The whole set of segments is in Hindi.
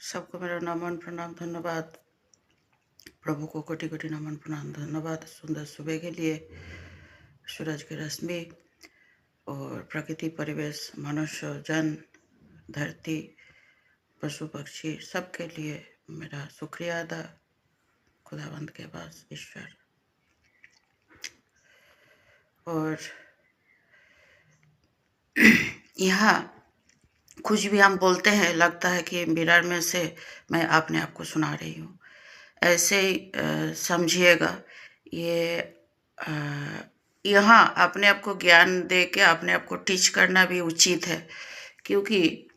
सबको मेरा नमन प्रणाम धन्यवाद। प्रभु को कोटि कोटि नमन प्रणाम धन्यवाद। सुंदर सुबह के लिए, सूरज की रोशनी और प्रकृति, परिवेश, मनुष्य, जन, धरती, पशु पक्षी, सबके लिए मेरा शुक्रिया अदा खुदावंद के पास, ईश्वर। और यहाँ कुछ भी हम बोलते हैं, लगता है कि मिरर में से मैं अपने आप को सुना रही हूँ। ऐसे ही समझिएगा। ये यहाँ अपने आप को ज्ञान दे के अपने आप को टीच करना भी उचित है, क्योंकि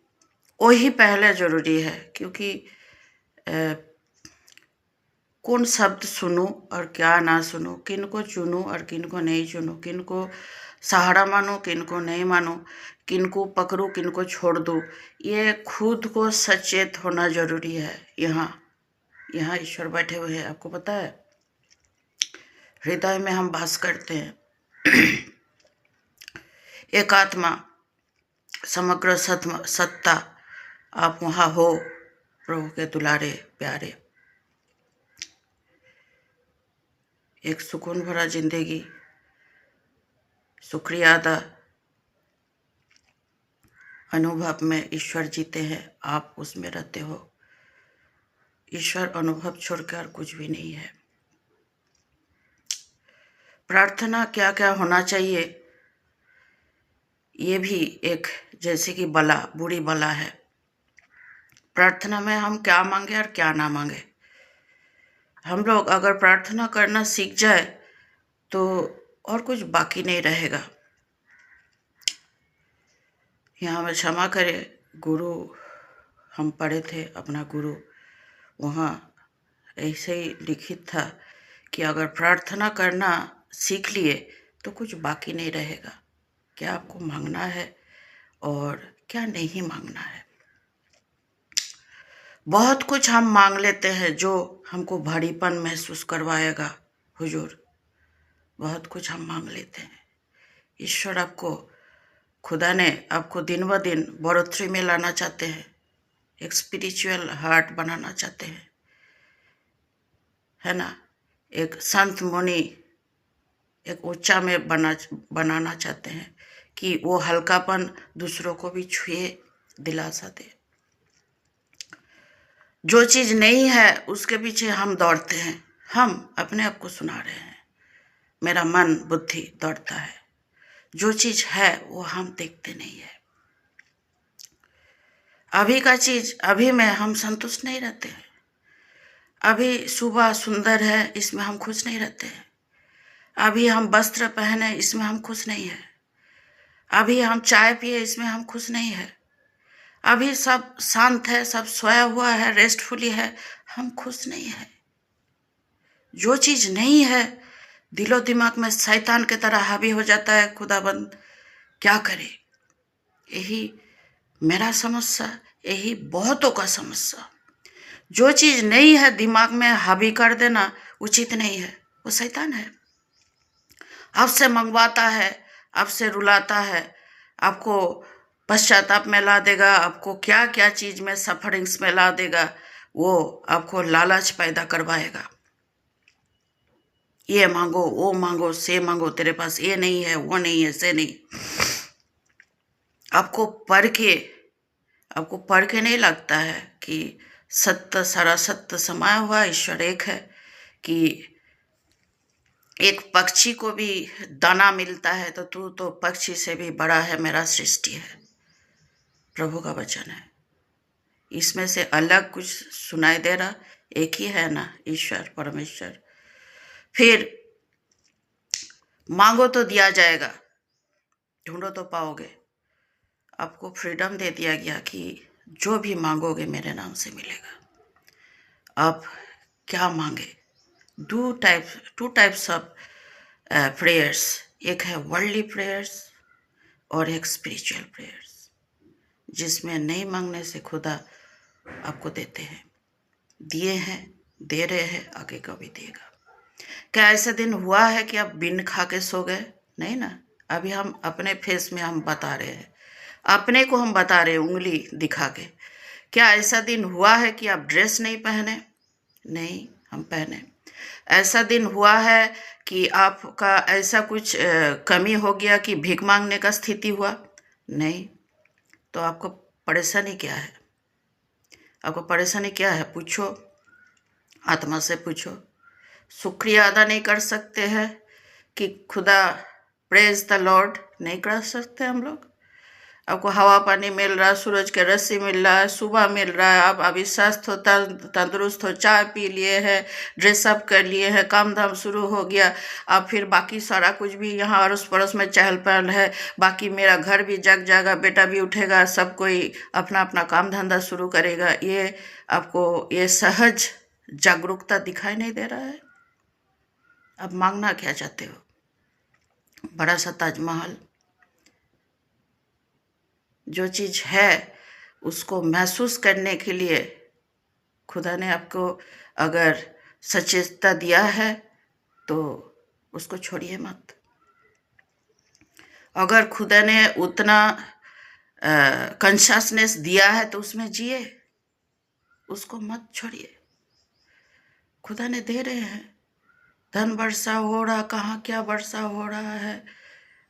वही पहले जरूरी है। क्योंकि कौन शब्द सुनूं और क्या ना सुनूं, किन को चुनूं और किन को नहीं चुनूं, किन को सहारा मानूं, किन को नहीं मानूं, किन को पकड़ूं, किन को छोड़ दूं, ये खुद को सचेत होना जरूरी है। यहाँ ईश्वर बैठे हुए हैं, आपको पता है। हृदय में हम वास करते हैं। एक आत्मा, समग्र सत्ता, आप वहाँ हो, प्रभु के दुलारे प्यारे। एक सुकून भरा जिंदगी, शुक्रिया अदा अनुभव में ईश्वर जीते हैं, आप उसमें रहते हो। ईश्वर अनुभव छोड़कर कुछ भी नहीं है। प्रार्थना क्या क्या होना चाहिए, ये भी एक जैसे कि बला, बुरी बला है। प्रार्थना में हम क्या मांगे और क्या ना मांगे। हम लोग अगर प्रार्थना करना सीख जाए तो और कुछ बाकी नहीं रहेगा। यहाँ में क्षमा करे, गुरु हम पढ़े थे, अपना गुरु, वहाँ ऐसे ही लिखित था कि अगर प्रार्थना करना सीख लिए तो कुछ बाकी नहीं रहेगा। क्या आपको मांगना है और क्या नहीं मांगना है। बहुत कुछ हम मांग लेते हैं जो हमको भारीपन महसूस करवाएगा। हुजूर, बहुत कुछ हम मांग लेते हैं। ईश्वर आपको, खुदा ने आपको दिन ब दिन बढ़ोतरी में लाना चाहते हैं, एक स्पिरिचुअल हार्ट बनाना चाहते हैं, है ना। एक संत मुनि, एक ऊंचा में बनाना चाहते हैं कि वो हल्कापन दूसरों को भी छुए, दिलासा दे। जो चीज नहीं है उसके पीछे हम दौड़ते हैं। हम अपने आप को सुना रहे हैं, मेरा मन बुद्धि दौड़ता है। जो चीज है वो हम देखते नहीं है। अभी का चीज अभी में हम संतुष्ट नहीं रहते हैं। अभी सुबह सुंदर है, इसमें हम खुश नहीं रहते हैं। अभी हम वस्त्र पहने, इसमें हम खुश नहीं है। अभी हम चाय पिए, इसमें हम खुश नहीं है। अभी सब शांत है, सब सोया हुआ है, रेस्टफुली है, हम खुश नहीं है। जो चीज नहीं है दिलो दिमाग में शैतान की तरह हावी हो जाता है। खुदाबंद क्या करे। यही मेरा समस्या, यही बहुतों का समस्या। जो चीज नहीं है दिमाग में हावी कर देना उचित नहीं है। वो शैतान है, आपसे मंगवाता है, आपसे रुलाता है, आपको पश्चाताप में ला देगा, आपको क्या क्या चीज में सफरिंग्स में ला देगा। वो आपको लालच पैदा करवाएगा। ये मांगो, वो मांगो, से मांगो, तेरे पास ये नहीं है, वो नहीं है, से नहीं। आपको पढ़ के नहीं लगता है कि सत्य, सारा सत्य समाया हुआ ईश्वर एक है, कि एक पक्षी को भी दाना मिलता है तो तू तो पक्षी से भी बड़ा है, मेरा सृष्टि है। प्रभु का वचन है। इसमें से अलग कुछ सुनाई दे रहा? एक ही है ना, ईश्वर परमेश्वर। फिर मांगो तो दिया जाएगा, ढूंढो तो पाओगे। आपको फ्रीडम दे दिया गया कि जो भी मांगोगे मेरे नाम से मिलेगा। आप क्या मांगे? Two types of prayers. एक है वर्ल्डली प्रेयर्स और एक स्पिरिचुअल प्रेयर्स, जिसमें नहीं मांगने से खुदा आपको देते हैं, दिए हैं, दे रहे हैं, आगे का भी देगा। क्या ऐसा दिन हुआ है कि आप बिन खा के सो गए? नहीं ना। अभी हम अपने फेस में हम बता रहे हैं, अपने को हम बता रहे हैं उंगली दिखा के क्या ऐसा दिन हुआ है कि आप ड्रेस नहीं पहने? नहीं, हम पहने। ऐसा दिन हुआ है कि आपका ऐसा कुछ कमी हो गया कि भीख मांगने का स्थिति हुआ? नहीं। तो आपको परेशानी क्या है? आपको परेशानी क्या है? पूछो, आत्मा से पूछो। शुक्रिया अदा नहीं कर सकते हैं कि खुदा प्रेज द लॉर्ड नहीं कर सकते हम लोग? आपको हवा पानी मिल रहा है, सूरज के रस्सी मिल रहा है, सुबह मिल रहा है, आप अभी स्वस्थ हो, तंदुरुस्त हो, चाय पी लिए हैं, ड्रेसअप कर लिए हैं, काम धाम शुरू हो गया। अब फिर बाकी सारा कुछ भी यहाँ अड़ोस पड़ोस में चहल पहल है, बाकी मेरा घर भी जग जाएगा, बेटा भी उठेगा, सब कोई अपना अपना काम धंधा शुरू करेगा। ये आपको ये सहज जागरूकता दिखाई नहीं दे रहा है? अब मांगना क्या चाहते हो? बड़ा सा ताजमहल? जो चीज़ है उसको महसूस करने के लिए खुदा ने आपको अगर सचेतता दिया है तो उसको छोड़िए मत। अगर खुदा ने उतना कॉन्शियसनेस दिया है तो उसमें जिए, उसको मत छोड़िए। खुदा ने दे रहे हैं, धन वर्षा हो रहा, कहाँ क्या वर्षा हो रहा है,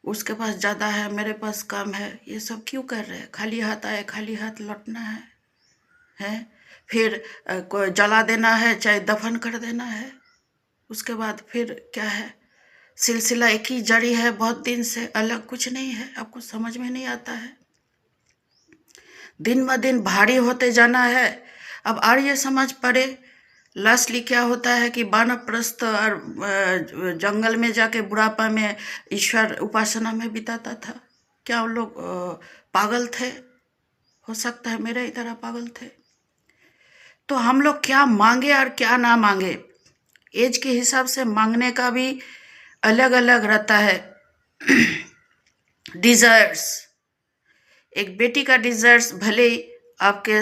उसके पास ज़्यादा है, मेरे पास कम है, ये सब क्यों कर रहे हैं? खाली हाथ आए खाली हाथ लौटना है? फिर कोई जला देना है, चाहे दफन कर देना है, उसके बाद फिर क्या है? सिलसिला एक ही जड़ी है, बहुत दिन से, अलग कुछ नहीं है। आपको समझ में नहीं आता है? दिन ब दिन भारी होते जाना है। अब और ये समझ पड़े लास्टली क्या होता है कि वानप्रस्थ और जंगल में जाके बुढ़ापा में ईश्वर उपासना में बिताता था। क्या उन लोग पागल थे? हो सकता है मेरे ही तरह पागल थे। तो हम लोग क्या मांगे और क्या ना मांगे, एज के हिसाब से मांगने का भी अलग अलग रहता है। डिज़ायर्स, एक बेटी का डिज़ायर्स भले ही आपके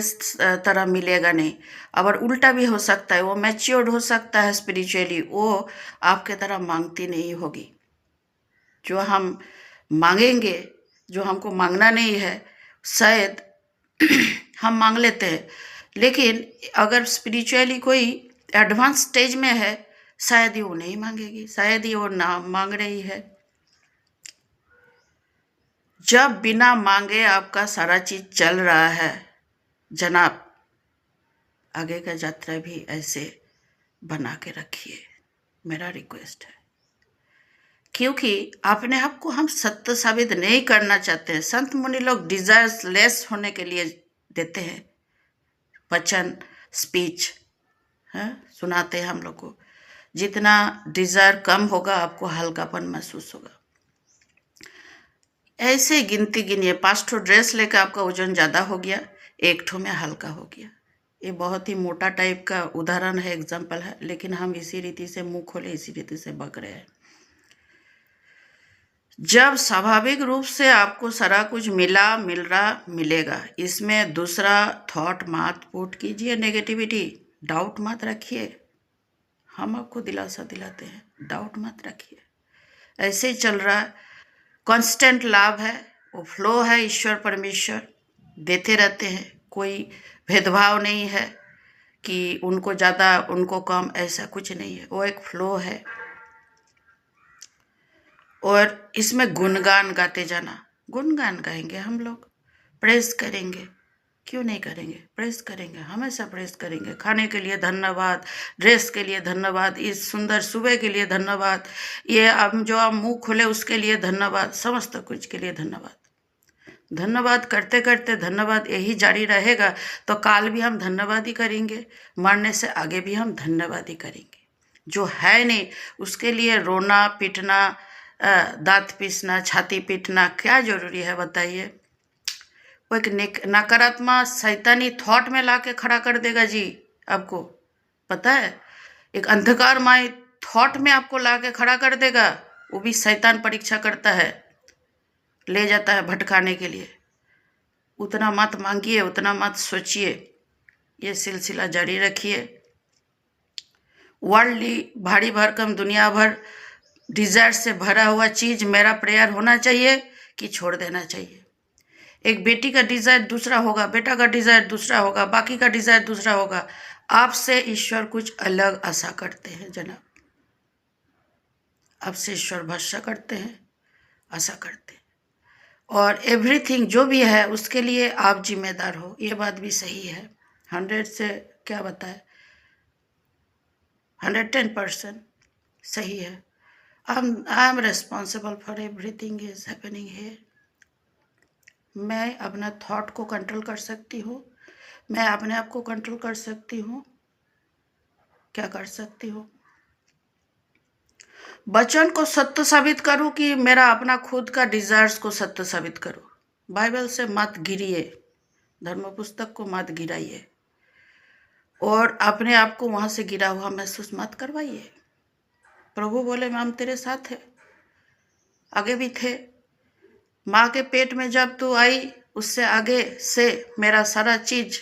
तरह मिलेगा नहीं, और उल्टा भी हो सकता है, वो मैच्योर्ड हो सकता है स्पिरिचुअली, वो आपके तरह मांगती नहीं होगी। जो हम मांगेंगे, जो हमको मांगना नहीं है, शायद हम मांग लेते हैं, लेकिन अगर स्पिरिचुअली कोई एडवांस स्टेज में है, शायद ही वो नहीं मांगेगी, शायद ही वो ना मांग रही है। जब बिना मांगे आपका सारा चीज चल रहा है जनाब, आगे का यात्रा भी ऐसे बना के रखिए, मेरा रिक्वेस्ट है। क्योंकि अपने आप को हम सत्य साबित नहीं करना चाहते हैं। संत मुनि लोग डिजायर्स लेस होने के लिए देते हैं वचन, स्पीच है, सुनाते हैं हम लोग को। जितना डिजायर कम होगा, आपको हल्कापन महसूस होगा। ऐसे गिनती गिनिए, 5 ठो ड्रेस लेकर आपका वजन ज़्यादा हो गया, 1 ठो में हल्का हो गया। ये बहुत ही मोटा टाइप का उदाहरण है, एग्जाम्पल है, लेकिन हम इसी रीति से मुंह खोले, इसी रीति से बक रहे हैं। जब स्वाभाविक रूप से आपको सारा कुछ मिल रहा मिलेगा, इसमें दूसरा थॉट मत पुट कीजिए, नेगेटिविटी, डाउट मत रखिए। हम आपको दिलासा दिलाते हैं, डाउट मत रखिए। ऐसे ही चल रहा है, कांस्टेंट लाभ है, वो फ्लो है, ईश्वर परमेश्वर देते रहते हैं। कोई भेदभाव नहीं है कि उनको ज़्यादा उनको कम, ऐसा कुछ नहीं है, वो एक फ्लो है। और इसमें गुणगान गाते जाना, गुणगान गाएंगे हम लोग, प्रेस करेंगे, क्यों नहीं करेंगे? प्रेस करेंगे, हमेशा प्रेस करेंगे। खाने के लिए धन्यवाद, ड्रेस के लिए धन्यवाद, इस सुंदर सुबह के लिए धन्यवाद, ये आप जो आप मुंह खोले उसके लिए धन्यवाद, समस्त कुछ के लिए धन्यवाद। धन्यवाद करते करते धन्यवाद यही जारी रहेगा तो काल भी हम धन्यवाद ही करेंगे, मरने से आगे भी हम धन्यवाद ही करेंगे। जो है नहीं उसके लिए रोना पीटना, दांत पीसना, छाती पीटना क्या जरूरी है बताइए? वो एक नकारात्मक शैतानी थॉट में ला के खड़ा कर देगा जी। आपको पता है, एक अंधकारमय थॉट में आपको ला के खड़ा कर देगा। वो भी शैतान परीक्षा करता है, ले जाता है भटकाने के लिए। उतना मत मांगिए, उतना मत सोचिए, ये सिलसिला जारी रखिए। वर्ल्डली भारी भरकम दुनिया भर डिजायर से भरा हुआ चीज मेरा प्रेयर होना चाहिए कि छोड़ देना चाहिए? एक बेटी का डिजायर दूसरा होगा, बेटा का डिजायर दूसरा होगा, बाकी का डिजायर दूसरा होगा। आपसे ईश्वर कुछ अलग आशा करते हैं जनाब, आपसे ईश्वर भरोसा करते हैं, आशा करते हैं। और एवरीथिंग जो भी है उसके लिए आप जिम्मेदार हो, ये बात भी सही है। 100 से क्या बताए, 110% सही है। I am responsible for everything is happening here. मैं अपना थॉट को कंट्रोल कर सकती हूँ, मैं अपने आप को कंट्रोल कर सकती हूँ। क्या कर सकती हूँ? वचन को सत्य साबित करूँ कि मेरा अपना खुद का डिजायर्स को सत्य साबित करूँ। बाइबल से मत गिरिए, धर्म पुस्तक को मत गिराइए और अपने आप को वहां से गिरा हुआ महसूस मत करवाइए। प्रभु बोले हम तेरे साथ है, आगे भी थे। माँ के पेट में जब तू आई उससे आगे से मेरा सारा चीज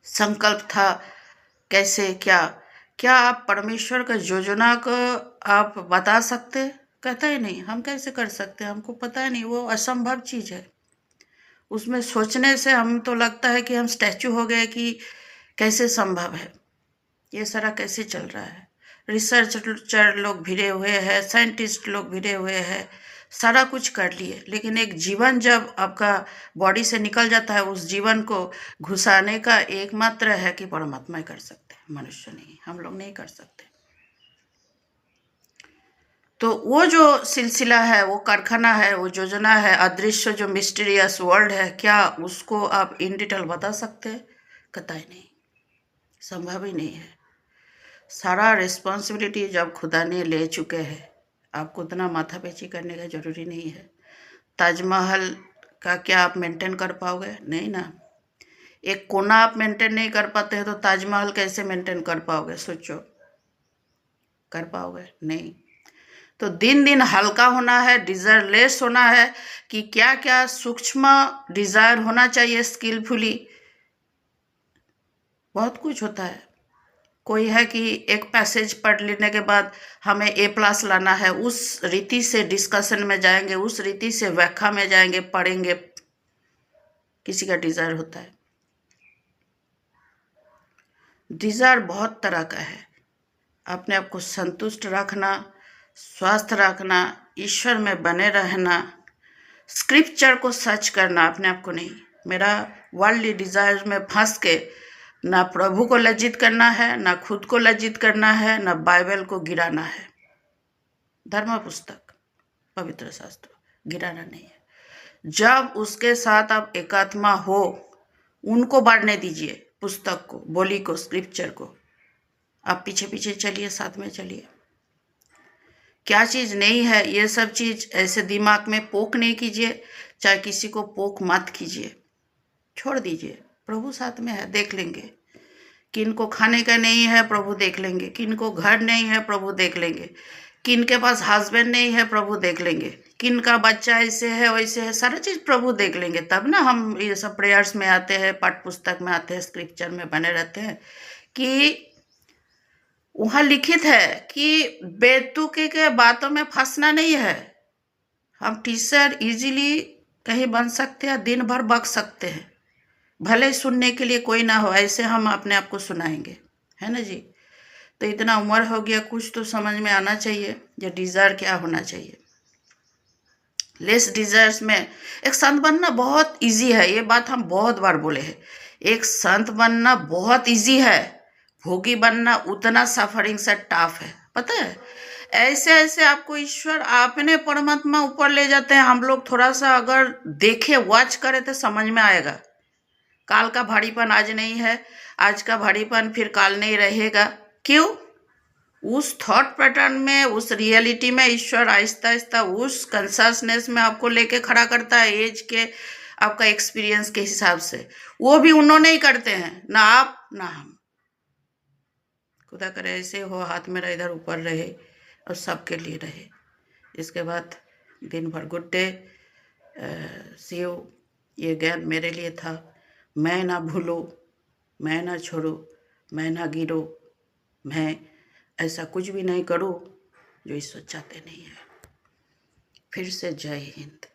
संकल्प था। कैसे, क्या क्या आप परमेश्वर का योजना को आप बता सकते? कहता ही नहीं। हम कैसे कर सकते, हमको पता ही नहीं, वो असंभव चीज है। उसमें सोचने से हम तो लगता है कि हम स्टैचू हो गए कि कैसे संभव है, ये सारा कैसे चल रहा है। रिसर्चर लोग भिड़े हुए हैं, साइंटिस्ट लोग भिड़े हुए हैं, सारा कुछ कर लिए, लेकिन एक जीवन जब आपका बॉडी से निकल जाता है, उस जीवन को घुसाने का एकमात्र है कि परमात्मा कर सकते हैं, मनुष्य नहीं, हम लोग नहीं कर सकते। तो वो जो सिलसिला है, वो कारखाना है, वो योजना है, अदृश्य जो मिस्टीरियस वर्ल्ड है, क्या उसको आप इन डिटेल बता सकते हैं? कतई नहीं, संभव ही नहीं है। सारा रिस्पॉन्सिबिलिटी जब खुदा ने ले चुके हैं, आपको उतना माथापेची करने का जरूरी नहीं है। ताजमहल का क्या आप मेंटेन कर पाओगे? नहीं ना। एक कोना आप मेंटेन नहीं कर पाते हैं तो ताजमहल कैसे मेंटेन कर पाओगे? सोचो, कर पाओगे? नहीं। तो दिन दिन हल्का होना है, डिजायरलेस होना है कि क्या क्या सूक्ष्म डिजायर होना चाहिए स्किलफुली। बहुत कुछ होता है। कोई है कि एक पैसेज पढ़ लेने के बाद हमें A+ लाना है, उस रीति से डिस्कशन में जाएंगे, उस रीति से व्याख्या में जाएंगे, पढ़ेंगे। किसी का डिजायर होता है। डिजायर बहुत तरह का है। अपने आप को संतुष्ट रखना, स्वस्थ रखना, ईश्वर में बने रहना, स्क्रिप्चर को सर्च करना, अपने आप को नहीं। मेरा वर्ल्डली डिजायर में फंस के ना प्रभु को लज्जित करना है, ना खुद को लज्जित करना है, ना बाइबल को गिराना है। धर्म पुस्तक, पवित्र शास्त्र गिराना नहीं है। जब उसके साथ आप एकात्मा हो, उनको बांटने दीजिए, पुस्तक को, बोली को, स्क्रिप्चर को। आप पीछे पीछे चलिए, साथ में चलिए। क्या चीज नहीं है, ये सब चीज ऐसे दिमाग में पोक नहीं कीजिए, चाहे किसी को पोक मत कीजिए, छोड़ दीजिए। प्रभु साथ में है, देख लेंगे। किन को खाने का नहीं है, प्रभु देख लेंगे। किन को घर नहीं है, प्रभु देख लेंगे। किन के पास हस्बैंड नहीं है, प्रभु देख लेंगे। किन का बच्चा ऐसे है वैसे है, सारा चीज प्रभु देख लेंगे। तब ना हम ये सब प्रेयर्स में आते हैं, पाठ पुस्तक में आते हैं, स्क्रिप्चर में बने रहते हैं कि वहां लिखित है कि बेतुके के बातों में फंसना नहीं है। हम टीचर इजीली कहीं बन सकते हैं, दिन भर बक सकते हैं, भले सुनने के लिए कोई ना हो, ऐसे हम अपने आप को सुनाएंगे, है ना जी। तो इतना उम्र हो गया, कुछ तो समझ में आना चाहिए, ये डिजायर क्या होना चाहिए। लेस डिजायर्स में एक संत बनना बहुत इजी है, ये बात हम बहुत बार बोले हैं। एक संत बनना बहुत इजी है, भोगी बनना उतना सफरिंग से टफ है, पता है। ऐसे ऐसे आपको ईश्वर आपने परमात्मा ऊपर ले जाते हैं। हम लोग थोड़ा सा अगर देखे, वॉच करें तो समझ में आएगा। काल का भारीपन आज नहीं है, आज का भारीपन फिर काल नहीं रहेगा। क्यों? उस थॉट पैटर्न में, उस रियलिटी में ईश्वर आहिस्ता आहिस्ता उस कंसियसनेस में आपको लेके खड़ा करता है, एज के आपका एक्सपीरियंस के हिसाब से। वो भी उन्होंने ही करते हैं, ना आप ना हम। खुदा करे ऐसे हो, हाथ मेरा इधर ऊपर रहे और सबके लिए रहे। इसके बाद दिन भर गुड डे, सी यू। ये ज्ञान मेरे लिए था। मैं ना भूलो, मैं ना छोड़ो, मैं ना गिरो, मैं ऐसा कुछ भी नहीं करूं जो ईश्वर चाहते नहीं है। फिर से जय हिंद।